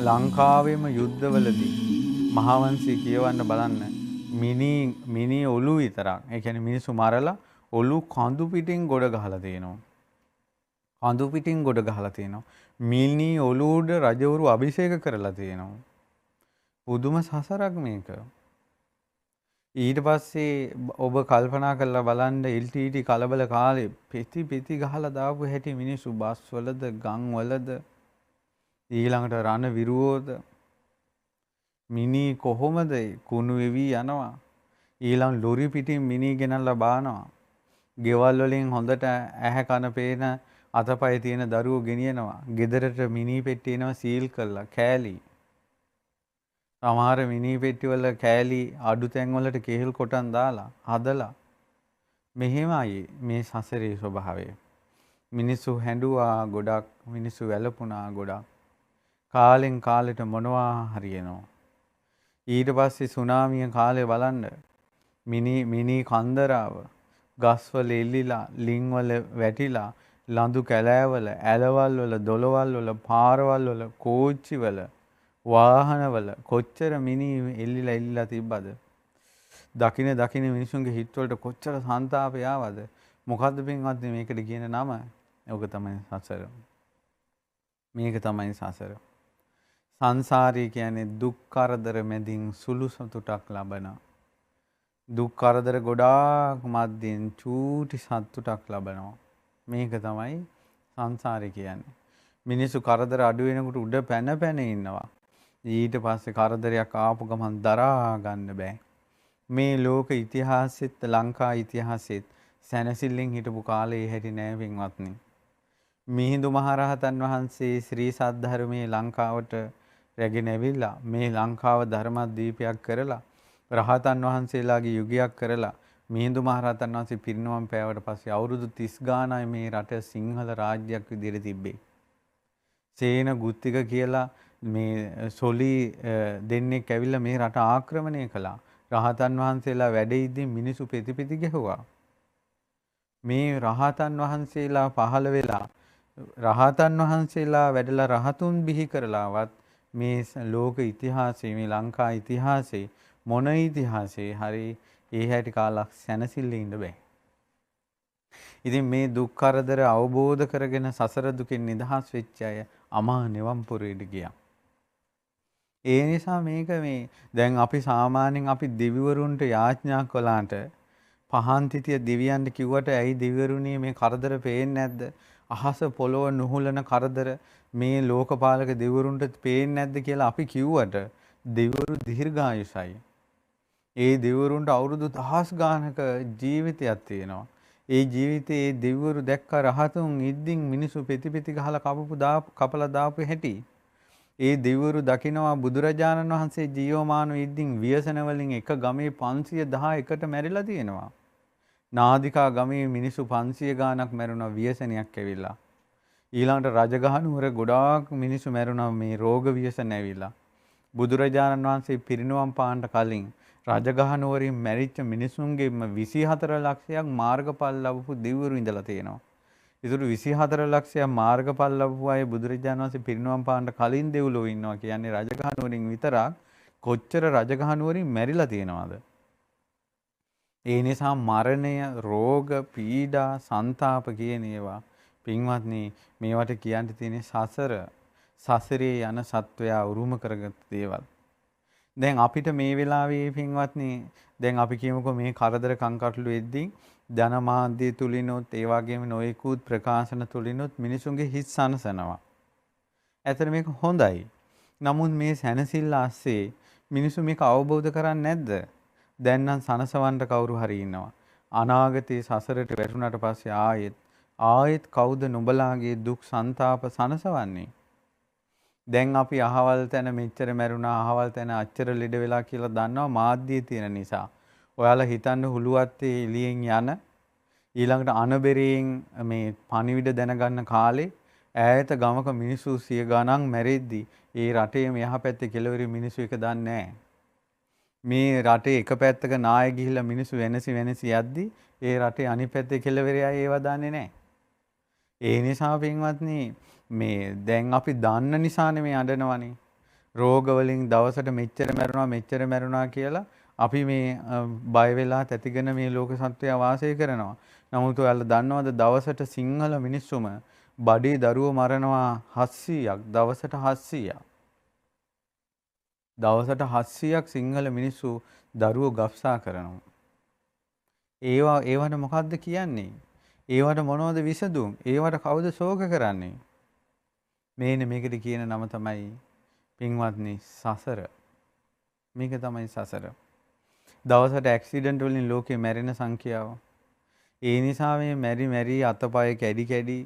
ලංකාවේම යුද්ධවලදී මහාවංශය කියවන්න බලන්න මිනි ඔලු විතරක්. ඒ කියන්නේ මිනිස්සු මරලා ඔලු කඳු පිටින් ගොඩ ගහලා තියෙනවා. කඳු පිටින් ගොඩ ගහලා තියෙනවා. මිනි ඔලු උඩ රජවරු අභිෂේක කරලා තියෙනවා. පුදුම සසරක් මේක. ඊට පස්සේ ඔබ කල්පනා කරලා බලන්න LTT කලබල කාලේ පෙති ගහලා දාපු හැටි මිනිස්සු බස් වලද ගම් වලද ඊළඟට රණ විරුවෝද මිනි කොහොමද කුණු වෙවි යනවා ඊළඟ ලොරි පිටින් මිනි ගෙනල්ලා බානවා ගෙවල් වලින් හොඳට ඇහැ කන පේන අතපය තියෙන දරුවෝ ගෙනියනවා ගෙදරට මිනි පෙට්ටිය එනවා සීල් කරලා කෑලි සමහර මිනි පෙට්ටි වල කෑලි අඩු තැන් වලට කෙහෙල් කොටන් දාලා හදලා මෙහෙමයි මේ සසරේ ස්වභාවය මිනිස්සු හැඬුවා ගොඩක් මිනිස්සු වැළපුණා ගොඩක් කාලෙන් කාලෙට මොනවා හරියනවා ඊට පස්සේ සුනාමිය කාලේ බලන්න මිනි කන්දරාව ගස්වල එල්ලිලා ලිං වල වැටිලා ලඳු කැලෑවල ඇලවල් වල දොළවල් වල පාරවල් වල කෝච්චි වල වාහනවල කොච්චර මිනි එල්ලිලා තිබ්බද දකින මිනිසුන්ගේ හිත් වලට කොච්චර සන්තාපය ආවද මොකද්ද පින්වත් මේකට කියන නම ඔක තමයි සසර මේක තමයි සසර සංසාරය කියන්නේ දුක් කරදර මැදින් සුළු සතුටක් ලබන දුක් කරදර ගොඩාක් මැදින් චූටි සතුටක් ලබනවා මේක තමයි සංසාරය කියන්නේ මිනිස්සු කරදර අඩු වෙනකොට උඩ පැන ඉන්නවා ඊට පස්සේ කරදරයක් ආපු ගමන් දරා ගන්න බෑ මේ ලෝක ඉතිහාසෙත් ලංකා ඉතිහාසෙත් සැනසෙල්ලෙන් හිටපු කාලේ හැටි නෑ පින්වත්නි මිහිඳු මහරහතන් වහන්සේ ශ්‍රී සද්ධර්මයේ ලංකාවට රැගෙන ඇවිල්ලා මේ ලංකාව ධර්මදීපයක් කරලා රහතන් වහන්සේලාගේ යුගයක් කරලා මිහිඳු මහරහතන් වහන්සේ පිරිනමන් පෑවට පස්සේ අවුරුදු 30 ගානයි මේ රට සිංහල රාජ්‍යයක් විදිහට තිබ්බේ. සේන ගුත්තික කියලා මේ සොලි දෙන්නෙක් ඇවිල්ලා මේ රට ආක්‍රමණය කළා. රහතන් වහන්සේලා වැඩ ඉද්දී මිනිසු පෙති ගැහුවා. මේ රහතන් වහන්සේලා පහළ වෙලා රහතන් වහන්සේලා වැඩලා රහතුන් බිහි කරලාවත් මේ ලෝක ඉතිහාසයේ මේ ලංකා ඉතිහාසයේ මොන ඉතිහාසයේ හරි ඒ හැටි කාලක් සැනසෙල්ලේ ඉන්න බෑ. ඉතින් මේ දුක් කරදර අවබෝධ කරගෙන සසර දුකෙන් නිදහස් වෙච්ච අය අමා නිවන් පුරේට ගියා. ඒ නිසා මේක මේ දැන් අපි සාමාන්‍යයෙන් අපි දෙවිවරුන්ට යාඥා කළාට පහන් තිතිය දෙවියන්ට කිව්වට ඇයි දෙවිවරුනි මේ කරදර පේන්නේ නැද්ද? අහස පොළොව නුහුලන කරදර මේ ලෝකපාලක දෙවිවරුන්ට පේන්නේ නැද්ද කියලා අපි කිව්වට දෙවිවරු දීර්ඝායුෂයි. ඒ දෙවිවරුන්ට අවුරුදු 1000 ගානක ජීවිතයක් තියෙනවා. ඒ ජීවිතේ ඒ දෙවිවරු දැක්ක රහතුන් ඉද්දින් මිනිසු පෙති ගහලා කපලා දාපු හැටි. ඒ දෙවිවරු දකිනවා බුදුරජාණන් වහන්සේ ජීවමානව ඉද්දින් ව්‍යසන වලින් එක ගමේ 511කට මැරිලා තියෙනවා. නාදිකා ගමේ මිනිසු 500 ගානක් මැරුණා ව්‍යසනයක් ඇවිල්ලා. ඊළඟට රජගහනුවර ගොඩාක් මිනිසු මැරුණා මේ රෝග ව්‍යසන ඇවිල්ලා. බුදුරජාණන් වහන්සේ පිරිනුවම් පාන්න කලින් රජගහනුවරින් මැරිච්ච මිනිසුන්ගේ 24 ලක්ෂයක් මාර්ගඵල ලැබපු දෙවිවරු ඉඳලා තියෙනවා. ඒතුළු 24 ලක්ෂයක් මාර්ගඵල ලැබපු අය බුදුරජාණන් වහන්සේ පිරිනුවම් පාන්න කලින් දෙව්ලොව ඉන්නවා කියන්නේ රජගහනුවරින් විතරක් කොච්චර රජගහනුවරින් මැරිලා තියෙනවද? ඒ නිසා මරණය, රෝග, පීඩා, ਸੰతాප කියන ඒවා පින්වත්නි මේවට කියන්න තියෙන සසරේ යන සත්වයා උරුම කරගත් දේවල්. දැන් අපිට මේ වෙලාවේ පින්වත්නි දැන් අපි කියමුකෝ මේ කරදර කංකටොළු වෙද්දී ධනමාධ්‍ය තුලිනොත් ඒ වගේම නොයෙකුත් ප්‍රකාශන තුලිනොත් මිනිසුන්ගේ හිත් සනසනවා. ඇත්තට මේක හොඳයි. නමුත් මේ සැනසෙල්ල ASCII මිනිසු මේක අවබෝධ කරන්නේ නැද්ද? දැන් නම් සනසවන්න කවුරු හරි ඉන්නවා. අනාගතේ සසරට වැටුණාට පස්සේ ආයෙත් කවුද නුඹලාගේ දුක් ਸੰతాප සනසවන්නේ? දැන් අපි අහවල් තැන මෙච්චර මැරුණා අහවල් තැන අච්චර ලෙඩ වෙලා කියලා දන්නවා මාධ්‍යයේ තියෙන නිසා. ඔයාලා හිතන්න හුලුවත්තේ එළියෙන් යන ඊළඟට අනබෙරයෙන් මේ පණිවිඩ දැනගන්න කාලේ ඈත ගමක මිනිස්සු 100 ගණන් මැරෙද්දි ඒ රටේ මෙහා පැත්තේ කෙළවරේ මිනිස්සු එක දන්නේ නැහැ. මේ රටේ එක පැත්තක නාය ගිහිල්ලා මිනිස්සු වෙනසි යද්දි ඒ රටේ අනිත් පැත්තේ කෙළවරේ අය ඒව දන්නේ නැහැ. ඒ නිසා පින්වත්නි මේ දැන් අපි දන්න නිසානේ මේ අඬනවනේ. රෝග වලින් දවසට මෙච්චර මැරුණා කියලා අපි මේ බය වෙලා තැතිගෙන මේ ලෝක සත්වයා වාසය කරනවා. නමුත් ඔයාලා දන්නවද දවසට සිංහල මිනිස්සුම බඩේ දරුවෝ මරනවා 700ක් දවසට 700ක්. දවසට 700ක් සිංහල මිනිස්සු දරුවෝ ගබ්සා කරනවා. ඒවට මොකද්ද කියන්නේ? ඒවට මොනවද විසඳුම්? ඒවට කවුද ශෝක කරන්නේ? මේකට කියන නම තමයි පින්වත්නි සසර. මේක තමයි සසර. දවසට ඇක්සිඩන්ට් වලින් ලෝකේ මැරෙන සංඛ්‍යාව. ඒ නිසා මේ මැරි අතපය කැඩි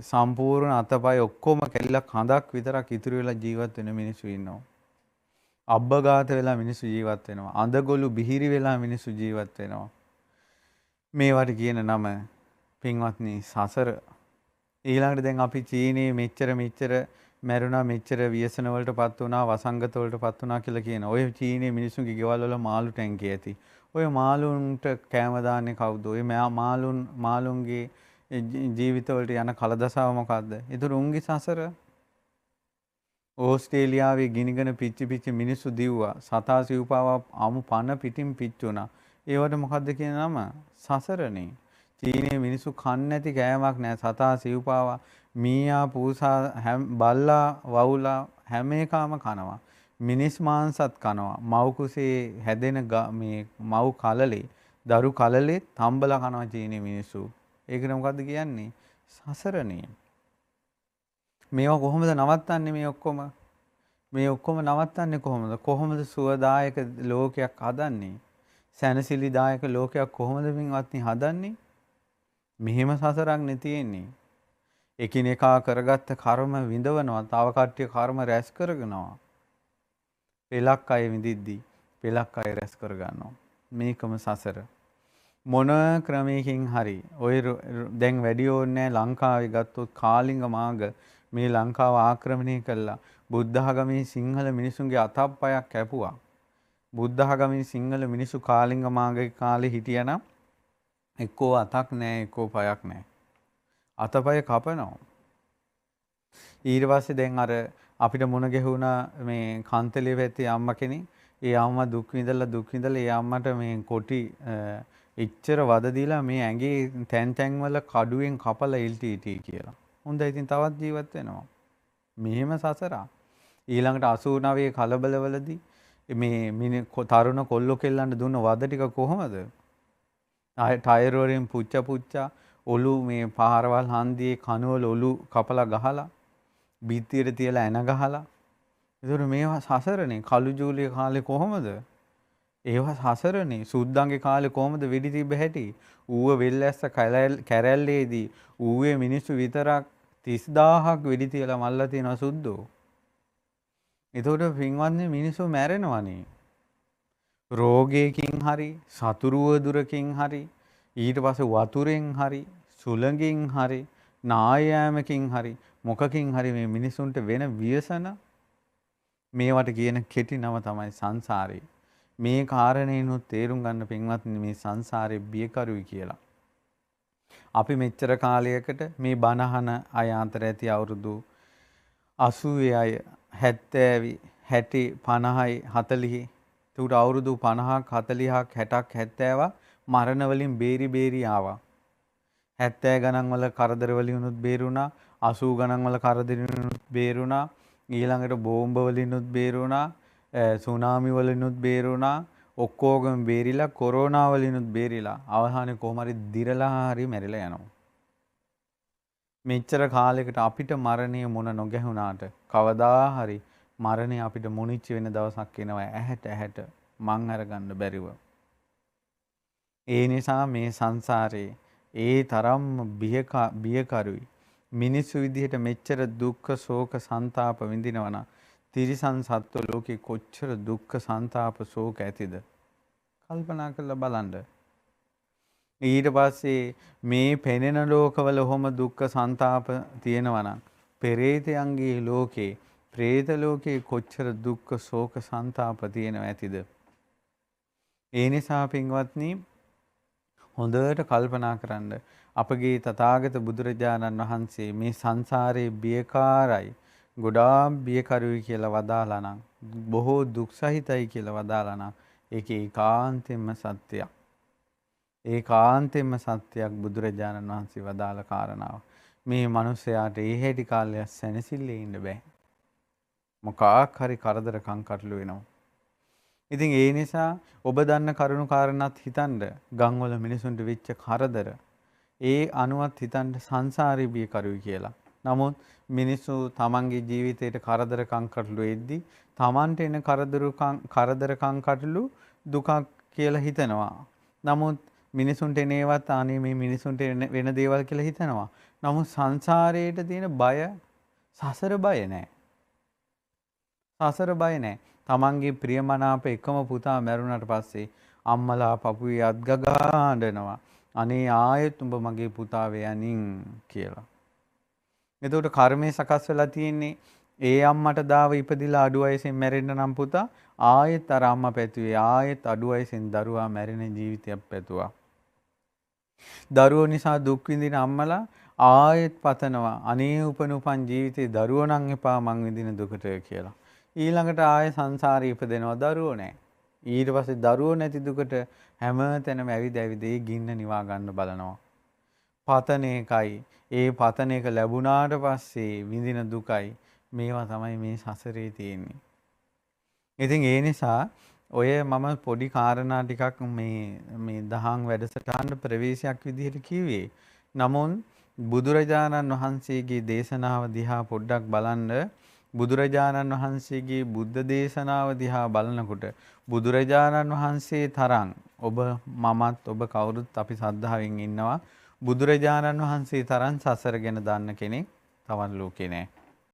සම්පූර්ණ අතපය ඔක්කොම කැඩිලා කඳක් විතරක් ඉතුරු වෙලා ජීවත් වෙන මිනිස්සු ඉන්නවා. අබ්බගාත වෙලා මිනිස්සු ජීවත් වෙනවා. අඳගොළු බිහිරි වෙලා මිනිස්සු ජීවත් වෙනවා. මේවට කියන නම පින්වත්නි සසර. ඊළඟට දැන් අපි චීනයේ මෙච්චර මැරුණා මෙච්චර ව්‍යසන වලටපත් වුණා වසංගත වලටපත් වුණා කියලා කියන. ඔය චීනයේ මිනිස්සුන්ගේ ගෙවල් වල මාළු ටැංකිය ඇති. ඔය මාළුන්ට කෑම දාන්නේ කවුද? ඔය මාළුන්ගේ ජීවිතවලට යන කලදසාව මොකද්ද? ඒතර උන්ගේ සසර. ඕස්ට්‍රේලියාවේ ගිනිගෙන පිච්චි මිනිස්සු දිව්වා. සතා සිව්පාවා අමු පන පිටින් පිච්චුණා. ඒවට මොකද්ද කියන නම? සසරනේ. චීනයේ මිනිස්සු කන්නේ නැති කෑමක් නැහැ. සතා සිව්පාවා මීයා පූසා බල්ලා වවුලා හැම එකම කනවා. මිනිස් මාංශත් කනවා. මව් කුසේ හැදෙන මේ මව් කලලේ දරු කලලේ තම්බලා කනවා චීනයේ මිනිස්සු. ඒකට මොකද්ද කියන්නේ? සසරනේ. මේවා කොහොමද නවත්තන්නේ මේ ඔක්කොම? මේ ඔක්කොම නවත්තන්නේ කොහොමද? කොහොමද සුවදායක ලෝකයක් හදන්නේ? සැනසිලිදායක ලෝකයක් කොහොමද මින්වත්නි හදන්නේ? මෙහෙම සසරක් නේ තියෙන්නේ. එකිනෙකා කරගත්ත කර්ම විඳවනවා. තව කට්ටිය කර්ම රැස් කරගෙනවා. පෙලක් අය විඳිද්දී පෙලක් අය රැස් කරගන්නවා. මේකම සසර. මොන ක්‍රමයකින් හරි ඔය දැන් වැඩි ඕනේ ලංකාවේ ගත්තොත් කාලිංග මාර්ග මේ ලංකාව ආක්‍රමණය කළා. බුද්ධ ආගමේ සිංහල මිනිසුන්ගේ අතප්පයක් කැපුවා. බුද්ධ ආගමේ සිංහල මිනිසු කාලිංග මාර්ගයේ කාලේ හිටියනම් එක්කෝ අතක් නැහැ එක්කෝ පයක් නැහැ. අතපය කපනවා. ඊට පස්සේ දැන් අර අපිට මුණ ගැහුණා මේ කන්තලේ පැත්තේ අම්මා කෙනෙක්. ඒ අම්මා දුක් විඳලා ඒ අම්මට මේ කොටි එච්චර වද දීලා මේ ඇඟේ තැන් වල කඩුවෙන් කපලා ඉල්ටි කියලා. හොඳයි ඉතින් තවත් ජීවත් වෙනවා. මෙහෙම සසරා. ඊළඟට 89 කලබලවලදී මේ තරුණ කොල්ලෝ කෙල්ලන්ට දුන්න වද ටික කොහමද? ටයර් වලින් පුච්චා ඔලු මේ පාරවල් හන්දියේ කනවල ඔලු කපලා ගහලා බිත්තියට තියලා එන ගහලා. ඒතර මේවා සසරනේ. කළු ජූලිය කාලේ කොහමද? ඒවා සසරනේ. සුද්දන්ගේ කාලේ කොහමද වෙඩි තිබ්බ හැටි? ඌව වෙල්ලැස්ස කැරැල්ලේදී ඌවේ මිනිස්සු විතරක් 30000ක් වෙඩි තියලා මල්ලා තියන සුද්දෝ. එතකොට පින්වත්නි මිනිස්සු මැරෙනවනේ. රෝගයකින් හරි, සතුරු වදුරකින් හරි, ඊට පස්සේ වතුරෙන් හරි, සුළඟින් හරි, නායෑමකින් හරි, මොකකින් හරි මේ මිනිසුන්ට වෙන ව්‍යසන මේවට කියන කෙටි නම තමයි සංසාරේ. මේ කාරණේනොත් තේරුම් ගන්න පින්වත්නි මේ සංසාරේ බියකරුයි කියලා. අපි මෙච්චර කාලයකට මේ බණහන අය අතර ඇති අවුරුදු 80 අය 70 60 50යි 40 ඒකට අවුරුදු 50ක් 40ක් 60ක් 70ක් මරණ වලින් බේරි ආවා. 70 ගණන් වල කරදර වලිනුත් බේරුණා, 80 ගණන් වල කරදරිනුත් බේරුණා, ඊළඟට බෝම්බ වලිනුත් බේරුණා, සුනාමි වලිනුත් බේරුණා, ඔක්කොගම බේරිලා කොරෝනා වලිනුත් බේරිලා අවසානයේ කොහොම හරි දිරලා හරි මැරිලා යනවා. මෙච්චර කාලයකට අපිට මරණය මොන නොගැහුණාට කවදා හරි මරණය අපිට මුනිච්ච වෙන දවසක් එනවා ඇහැට මං අරගන්න බැරිව. ඒ නිසා මේ සංසාරේ ඒ තරම් බියකරුයි. මිනිස්සු විදිහට මෙච්චර දුක්ඛ ශෝක සන්තාප විඳිනවනම් තිරිසන් සත්ව ලෝකේ කොච්චර දුක්ඛ සන්තාප ශෝක ඇතිද? කල්පනා කරලා බලන්න. ඊට පස්සේ මේ පෙනෙන ලෝකවල ඔහොම දුක්ඛ සන්තාප තියෙනවනම් පෙරේතයන්ගේ ලෝකේ പ്രേත ලෝකේ කොච්චර දුක්ඛ ශෝක සන්තාප තියෙනව ඇතිද? ඒ නිසා පින්වත්නි හොඳට කල්පනා කරන්න අපගේ තථාගත බුදුරජාණන් වහන්සේ මේ සංසාරේ බියකාරයි ගොඩාක් බියකරුයි කියලා වදාලා නම් බොහෝ දුක් සහිතයි කියලා වදාලා නම් ඒක ඒකාන්තයෙන්ම සත්‍යයක්. ඒකාන්තයෙන්ම සත්‍යයක් බුදුරජාණන් වහන්සේ වදාළ කාරණාව. මේ මිනිස්යාට ඒ හැටි කාලයක් සැනසෙල්ලේ ඉන්න බෑ. මොකක් හරි කරදරකම් කටළු වෙනවා. ඉතින් ඒ නිසා ඔබ දන්න කරුණු කාරණාත් හිතන්න ගම්වල මිනිසුන්ට වෙච්ච කරදර ඒ අනුවත් හිතන්න සංසාරේ බියකරුයි කියලා. නමුත් මිනිස්සු තමන්ගේ ජීවිතේට කරදරකම් කටළු එද්දි තමන්ට එන කරදරකම් කටළු දුකක් කියලා හිතනවා. නමුත් මිනිසුන්ට එන ඒවත් අනේ මේ මිනිසුන්ට වෙන දේවල් කියලා හිතනවා. නමුත් සංසාරේට තියෙන බය සසර බය නෑ. සසර බය නෑ. තමන්ගේ ප්‍රියමනාප එකම පුතා මැරුණාට පස්සේ අම්මලා පපුවේ අත් ගගා අඬනවා. අනේ ආයෙත් උඹ මගේ පුතා වෙයනින් කියලා. එතකොට කර්මයේ සකස් වෙලා තියෙන්නේ ඒ අම්මට දාව ඉපදිලා අඩු වයසෙන් මැරෙන්න නම් පුතා ආයෙත් අර අම්මා පැතුවේ ආයෙත් අඩු වයසෙන් දරුවා මැරෙන ජීවිතයක් පැතුවා. දරුවෝ නිසා දුක් විඳින අම්මලා ආයෙත් පතනවා අනේ උපන් ජීවිතේ දරුවෝ නම් එපා මං විඳින දුකට කියලා. ඊළඟට ආයෙ සංසාරේ ඉපදෙනවා දරුවෝ නැහැ. ඊට පස්සේ දරුවෝ නැති දුකට හැම තැනම ඇවිද ඒ ගින්න නිවා ගන්න බලනවා. පතන එකයි ඒ පතන එක ලැබුණාට පස්සේ විඳින දුකයි මේවා තමයි මේ සසරේ තියෙන්නේ. ඉතින් ඒ නිසා ඔය මම පොඩි කාරණා ටිකක් මේ දහම් වැඩසටහන ප්‍රවේශයක් විදිහට කිව්වේ. නමුත් බුදුරජාණන් වහන්සේගේ දේශනාව දිහා පොඩ්ඩක් බලන්න බුදුරජාණන් වහන්සේගේ බුද්ධ දේශනාව දිහා බලනකොට බුදුරජාණන් වහන්සේ තරම් ඔබ මමත් ඔබ කවුරුත් අපි සද්ධාවෙන් ඉන්නවා. බුදුරජාණන් වහන්සේ තරම් සසර ගැන දන්න කෙනෙක් තවත් ලෝකේ නැහැ.